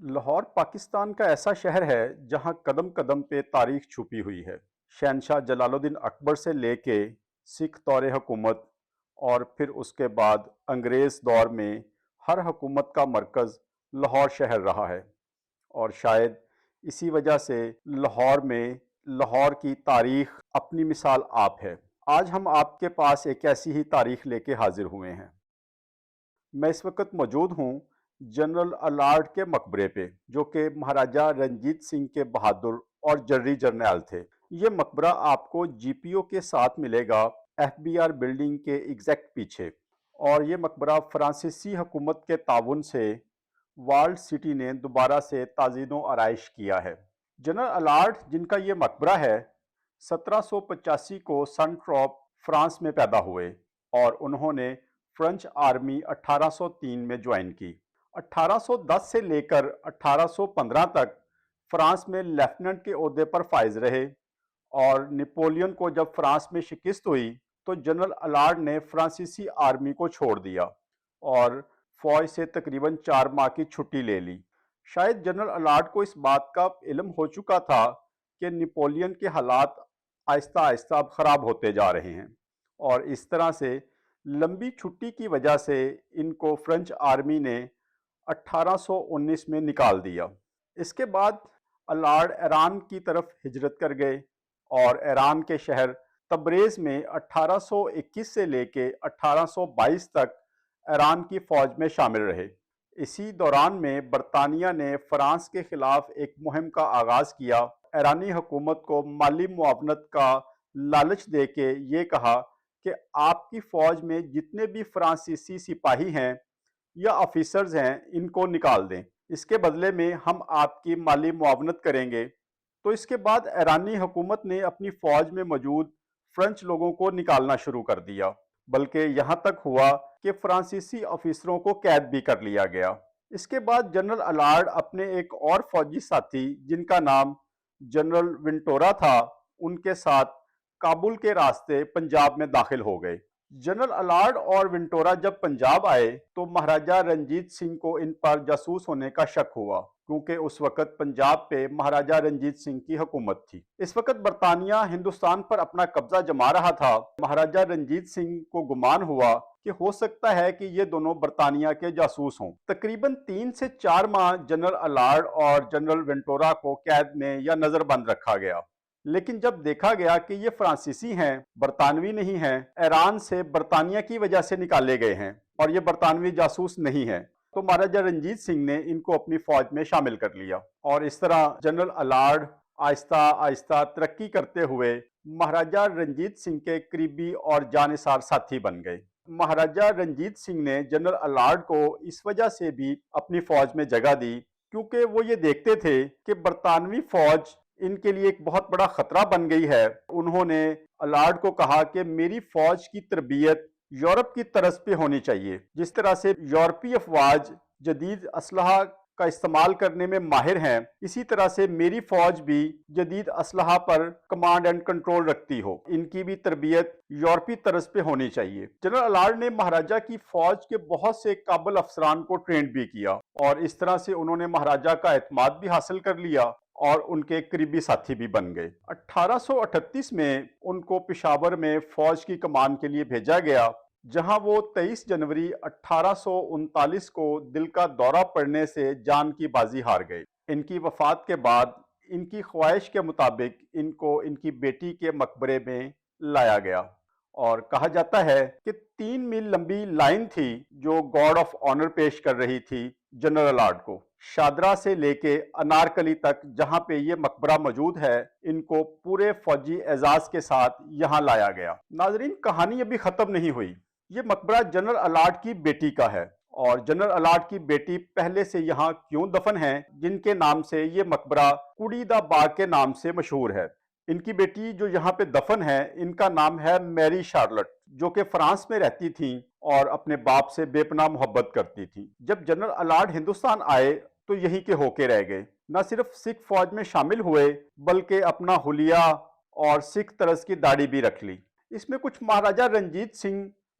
لاہور پاکستان کا ایسا شہر ہے جہاں قدم قدم پہ تاریخ چھپی ہوئی ہے۔ شہنشاہ جلال الدین اکبر سے لے کے سکھ دور حکومت اور پھر اس کے بعد انگریز دور میں ہر حکومت کا مرکز لاہور شہر رہا ہے، اور شاید اسی وجہ سے لاہور میں لاہور کی تاریخ اپنی مثال آپ ہے۔ آج ہم آپ کے پاس ایک ایسی ہی تاریخ لے کے حاضر ہوئے ہیں۔ میں اس وقت موجود ہوں جنرل الارڈ کے مقبرے پہ، جو کہ مہاراجہ رنجیت سنگھ کے بہادر اور جنرل جرنیل تھے۔ یہ مقبرہ آپ کو جی پی او کے ساتھ ملے گا، ایف بی آر بلڈنگ کے ایگزیکٹ پیچھے، اور یہ مقبرہ فرانسیسی حکومت کے تعاون سے والڈ سٹی نے دوبارہ سے تزئین و آرائش کیا ہے۔ جنرل الارڈ، جن کا یہ مقبرہ ہے، 1785 کو سن ٹروپ فرانس میں پیدا ہوئے، اور انہوں نے فرنچ آرمی 1803 میں جوائن کی۔ 1810 سے لے کر 1815 تک فرانس میں لیفٹیننٹ کے عہدے پر فائز رہے، اور نپولین کو جب فرانس میں شکست ہوئی تو جنرل الارڈ نے فرانسیسی آرمی کو چھوڑ دیا اور فوج سے تقریباً 4 ماہ کی چھٹی لے لی۔ شاید جنرل الارڈ کو اس بات کا علم ہو چکا تھا کہ نپولین کے حالات آہستہ آہستہ اب خراب ہوتے جا رہے ہیں، اور اس طرح سے لمبی چھٹی کی وجہ سے ان کو فرنچ آرمی نے 1819 میں نکال دیا۔ اس کے بعد الارڈ ایران کی طرف ہجرت کر گئے، اور ایران کے شہر تبریز میں 1821 سے لے کے 1822 تک ایران کی فوج میں شامل رہے۔ اسی دوران میں برطانیہ نے فرانس کے خلاف ایک مہم کا آغاز کیا۔ ایرانی حکومت کو مالی معاونت کا لالچ دے کے یہ کہا کہ آپ کی فوج میں جتنے بھی فرانسیسی سپاہی ہیں یا آفیسرز ہیں، ان کو نکال دیں، اس کے بدلے میں ہم آپ کی مالی معاونت کریں گے۔ تو اس کے بعد ایرانی حکومت نے اپنی فوج میں موجود فرنچ لوگوں کو نکالنا شروع کر دیا، بلکہ یہاں تک ہوا کہ فرانسیسی آفیسروں کو قید بھی کر لیا گیا۔ اس کے بعد جنرل الارڈ اپنے ایک اور فوجی ساتھی، جن کا نام جنرل ونٹورا تھا، ان کے ساتھ کابل کے راستے پنجاب میں داخل ہو گئے۔ جنرل الارڈ اور ونٹورا جب پنجاب آئے تو مہاراجہ رنجیت سنگھ کو ان پر جاسوس ہونے کا شک ہوا، کیونکہ اس وقت پنجاب پہ مہاراجہ رنجیت سنگھ کی حکومت تھی۔ اس وقت برطانیہ ہندوستان پر اپنا قبضہ جما رہا تھا۔ مہاراجہ رنجیت سنگھ کو گمان ہوا کہ ہو سکتا ہے کہ یہ دونوں برطانیہ کے جاسوس ہوں۔ تقریباً 3 سے 4 ماہ جنرل الارڈ اور جنرل ونٹورا کو قید میں یا نظر بند رکھا گیا، لیکن جب دیکھا گیا کہ یہ فرانسیسی ہیں، برطانوی نہیں ہیں، ایران سے برطانیہ کی وجہ سے نکالے گئے ہیں، اور یہ برطانوی جاسوس نہیں ہیں، تو مہاراجہ رنجیت سنگھ نے ان کو اپنی فوج میں شامل کر لیا، اور اس طرح جنرل الارڈ آہستہ آہستہ ترقی کرتے ہوئے مہاراجہ رنجیت سنگھ کے قریبی اور جانثار ساتھی بن گئے۔ مہاراجہ رنجیت سنگھ نے جنرل الارڈ کو اس وجہ سے بھی اپنی فوج میں جگہ دی کیونکہ وہ یہ دیکھتے تھے کہ برطانوی فوج ان کے لیے ایک بہت بڑا خطرہ بن گئی ہے۔ انہوں نے الارڈ کو کہا کہ میری فوج کی تربیت یورپ کی طرز پہ ہونی چاہیے، جس طرح سے یورپی افواج جدید اسلحہ کا استعمال کرنے میں ماہر ہیں، اسی طرح سے میری فوج بھی جدید اسلحہ پر کمانڈ اینڈ کنٹرول رکھتی ہو، ان کی بھی تربیت یورپی طرز پہ ہونی چاہیے۔ جنرل الارڈ نے مہاراجہ کی فوج کے بہت سے قابل افسران کو ٹرینڈ بھی کیا، اور اس طرح سے انہوں نے مہاراجہ کا اعتماد بھی حاصل کر لیا اور ان کے قریبی ساتھی بھی بن گئے۔ 1838 میں ان کو پشاور میں فوج کی کمان کے لیے بھیجا گیا، جہاں وہ 23 جنوری 1839 کو دل کا دورہ پڑنے سے جان کی بازی ہار گئے۔ ان کی وفات کے بعد ان کی خواہش کے مطابق ان کو ان کی بیٹی کے مقبرے میں لایا گیا، اور کہا جاتا ہے کہ 3 میل لمبی لائن تھی جو گارڈ آف آنر پیش کر رہی تھی جنرل الارڈ کو۔ شادرہ سے لے کے انارکلی تک جہاں پہ یہ مقبرہ موجود ہے، ان کو پورے فوجی اعزاز کے ساتھ یہاں لایا گیا۔ ناظرین، کہانی ابھی ختم نہیں ہوئی۔ یہ مقبرہ جنرل الارڈ کی بیٹی کا ہے، اور جنرل الارڈ کی بیٹی پہلے سے یہاں کیوں دفن ہیں، جن کے نام سے یہ مقبرہ کڑی دا باغ کے نام سے مشہور ہے۔ ان کی بیٹی جو یہاں پہ دفن ہے، ان کا نام ہے میری شارلٹ، جو کہ فرانس میں رہتی تھیں اور اپنے باپ سے بے پناہ محبت کرتی تھیں۔ جب جنرل الارڈ ہندوستان آئے تو یہیں کے ہو کے رہ گئے، نہ صرف سکھ فوج میں شامل ہوئے بلکہ اپنا حلیہ اور سکھ طرز کی داڑھی بھی رکھ لی۔ اس میں کچھ مہاراجہ رنجیت سنگھ